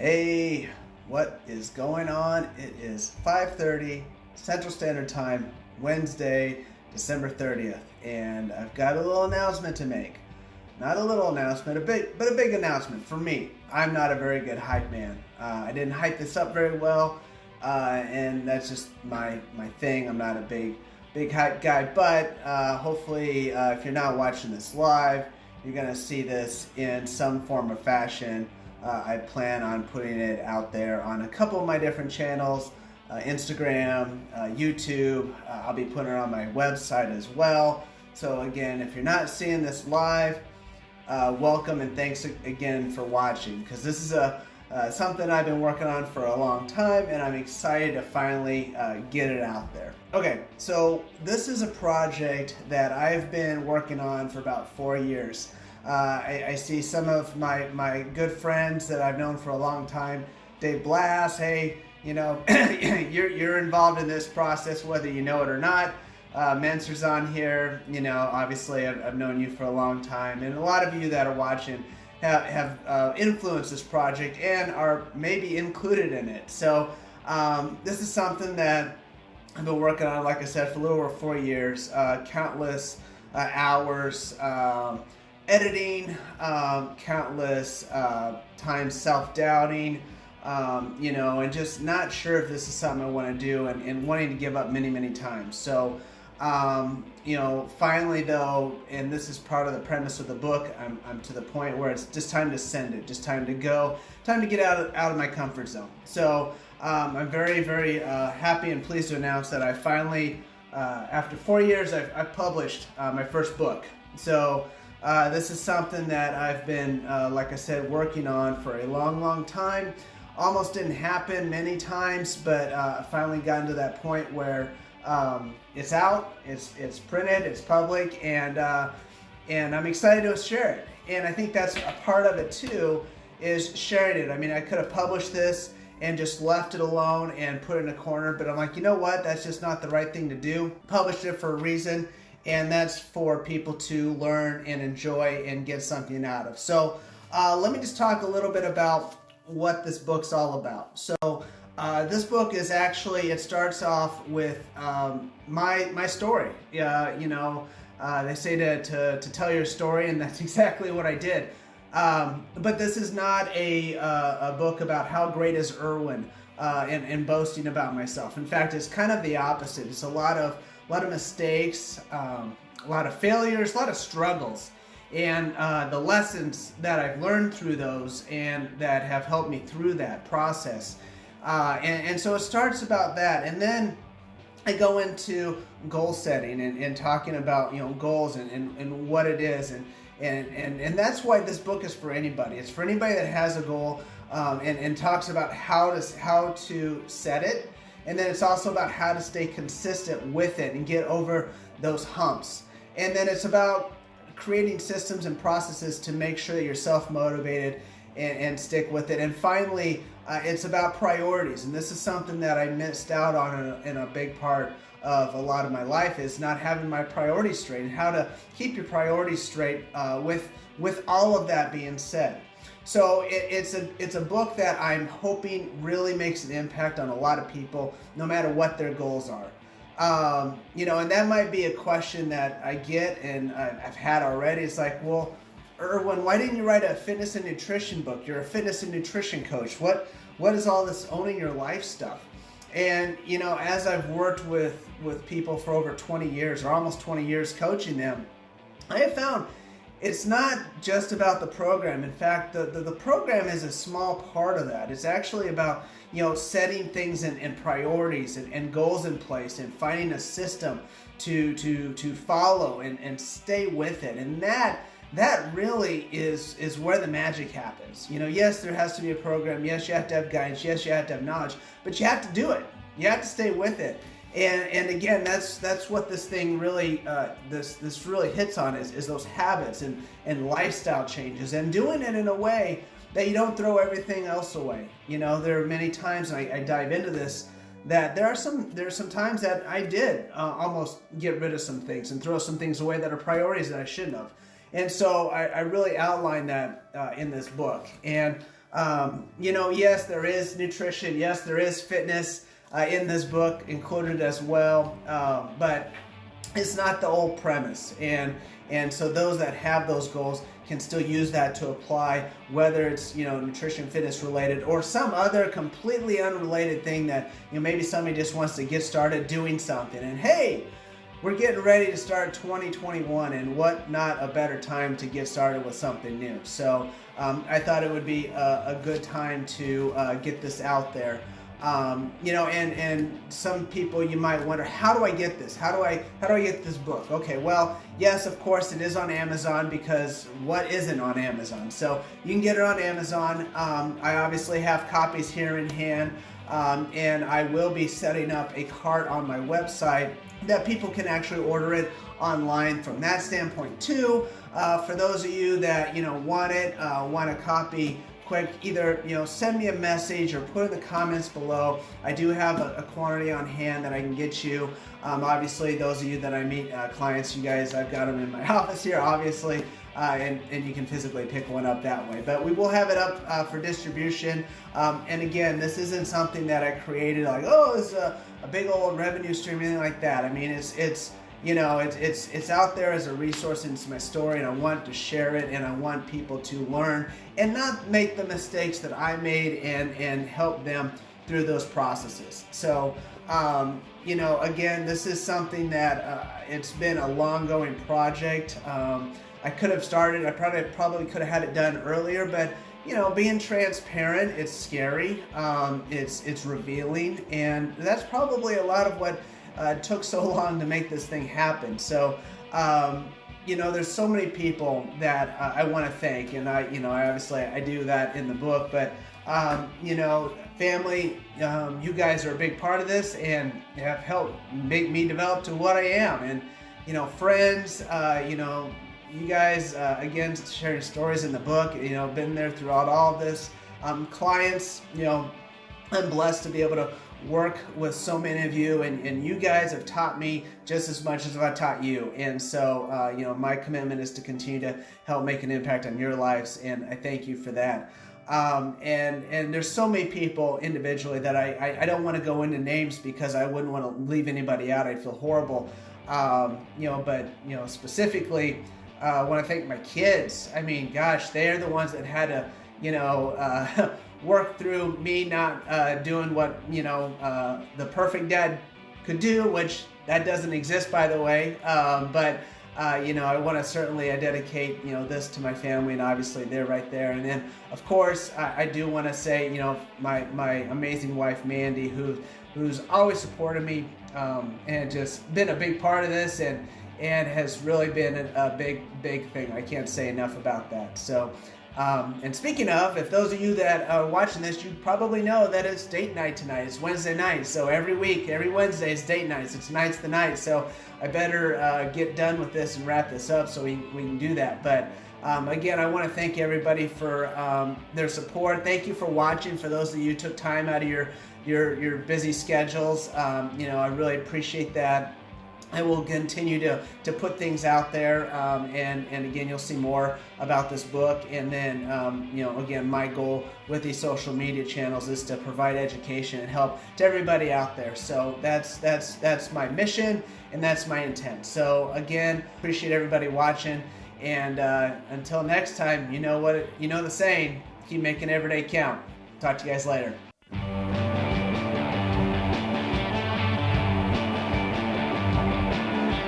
Hey, what is going on? It is 5:30 Central Standard Time, Wednesday, December 30th, and I've got a little announcement to make. Not a little announcement, a big announcement for me. I'm not a very good hype man. I didn't hype this up very well, and that's just my thing. I'm not a big hype guy, but hopefully, if you're not watching this live, you're gonna see this in some form or fashion. I plan on putting it out there on a couple of my different channels, Instagram, YouTube. I'll be putting it on my website as well. So again, if you're not seeing this live, welcome and thanks again for watching, because this is something I've been working on for a long time, and I'm excited to finally get it out there. Okay, so this is a project that I've been working on for about 4 years. I see some of my good friends that I've known for a long time. Dave Blass, hey, you know, you're involved in this process whether you know it or not. Mentor's on here, you know, obviously I've known you for a long time, and a lot of you that are watching have influenced this project and are maybe included in it. So this is something that I've been working on, like I said, for a little over 4 years, countless hours, editing, countless times self-doubting, you know, and just not sure if this is something I want to do, and wanting to give up many times. So, you know, finally though, and this is part of the premise of the book, I'm to the point where it's just time to send it, just time to go, time to get out of my comfort zone. So I'm very happy and pleased to announce that I finally, after 4 years, I've published my first book. So this is something that I've been, like I said, working on for a long time. Almost didn't happen many times, but I finally gotten to that point where it's out, it's printed, it's public, and I'm excited to share it. And I think that's a part of it too, is sharing it. I mean, I could have published this and just left it alone and put it in a corner, but I'm like, you know what? That's just not the right thing to do. Published it for a reason, and that's for people to learn and enjoy and get something out of. So let me just talk a little bit about what this book's all about. So this book is actually, it starts off with my story. You know, they say to tell your story, and that's exactly what I did. But this is not a book about how great is Irwin and boasting about myself. In fact, it's kind of the opposite. It's a lot of mistakes, a lot of failures, a lot of struggles, and the lessons that I've learned through those and that have helped me through that process. And so it starts about that, and then I go into goal setting and talking about, you know, goals and what it is, and that's why this book is for anybody. It's for anybody that has a goal, and talks about how to set it. And then it's also about how to stay consistent with it and get over those humps. And then it's about creating systems and processes to make sure that you're self-motivated and stick with it. And finally, it's about priorities. And this is something that I missed out on in a big part of a lot of my life, is not having my priorities straight, and how to keep your priorities straight with all of that being said. So it's a book that I'm hoping really makes an impact on a lot of people, no matter what their goals are. You know, and that might be a question that I get, and I've had already. It's like, well, Irwin, why didn't you write a fitness and nutrition book? You're a fitness and nutrition coach. What is all this owning your life stuff? And, you know, as I've worked with people for over 20 years, or almost 20 years coaching them, I have found it's not just about the program. In fact, the program is a small part of that. It's actually about, you know, setting things and priorities and goals in place, and finding a system to follow and stay with it. And that really is where the magic happens. You know, yes, there has to be a program. Yes, you have to have guidance. Yes, you have to have knowledge, but you have to do it. You have to stay with it. And again, that's what this thing really this really hits on, is those habits and lifestyle changes, and doing it in a way that you don't throw everything else away. You know, there are many times, and I dive into this, that there are some times that I did almost get rid of some things and throw some things away that are priorities that I shouldn't have. And so I really outline that in this book. And Yes, there is nutrition. Yes, there is fitness in this book included as well, but it's not the old premise. And so those that have those goals can still use that to apply, whether it's nutrition, fitness related, or some other completely unrelated thing that maybe somebody just wants to get started doing something. And hey, we're getting ready to start 2021, and what not a better time to get started with something new. So I thought it would be a good time to get this out there. And some people, you might wonder, how do I get this? How do I get this book? Okay, well, yes, of course it is on Amazon, because what isn't on Amazon? So you can get it on Amazon. I obviously have copies here in hand, and I will be setting up a cart on my website that people can actually order it online from that standpoint too. For those of you that want a copy quick, either send me a message or put in the comments below. I do have a quantity on hand that I can get you. Obviously, those of you that I meet, clients, you guys, I've got them in my office here, obviously, and you can physically pick one up that way. But we will have it up for distribution. And again, this isn't something that I created like, oh, it's a big old revenue stream, anything like that. I mean, it's out there as a resource into my story, and I want to share it, and I want people to learn and not make the mistakes that I made, and help them through those processes. So, again, this is something that it's been a long-going project. I could have started, I probably could have had it done earlier, but being transparent, it's scary, it's revealing, and that's probably a lot of what took so long to make this thing happen. So, there's so many people that I want to thank, and I obviously I do that in the book, but family, you guys are a big part of this and have helped make me develop to what I am, and friends, you guys, again, sharing stories in the book, been there throughout all of this. Clients, I'm blessed to be able to work with so many of you, and you guys have taught me just as much as I've taught you. And so, my commitment is to continue to help make an impact on your lives, and I thank you for that. And there's so many people individually that I don't want to go into names, because I wouldn't want to leave anybody out. I'd feel horrible. But specifically, I want to thank my kids. I mean, gosh, they're the ones that had to, work through me not doing what, the perfect dad could do, which that doesn't exist, by the way. But I want to certainly dedicate, this to my family, and obviously they're right there. And then, of course, I do want to say, my amazing wife, Mandy, who's always supported me, and just been a big part of this, and has really been a big thing. I can't say enough about that. So, and speaking of, if those of you that are watching this, you probably know that it's date night tonight. It's Wednesday night. So every week, every Wednesday is date nights. It's tonight's the night. So I better get done with this and wrap this up so we can do that. But again, I want to thank everybody for their support. Thank you for watching. For those of you who took time out of your busy schedules, I really appreciate that. I will continue to put things out there, and again, you'll see more about this book. And then, again, my goal with these social media channels is to provide education and help to everybody out there. So that's my mission, and that's my intent. So again, appreciate everybody watching, and until next time, you know the saying: keep making every day count. Talk to you guys later.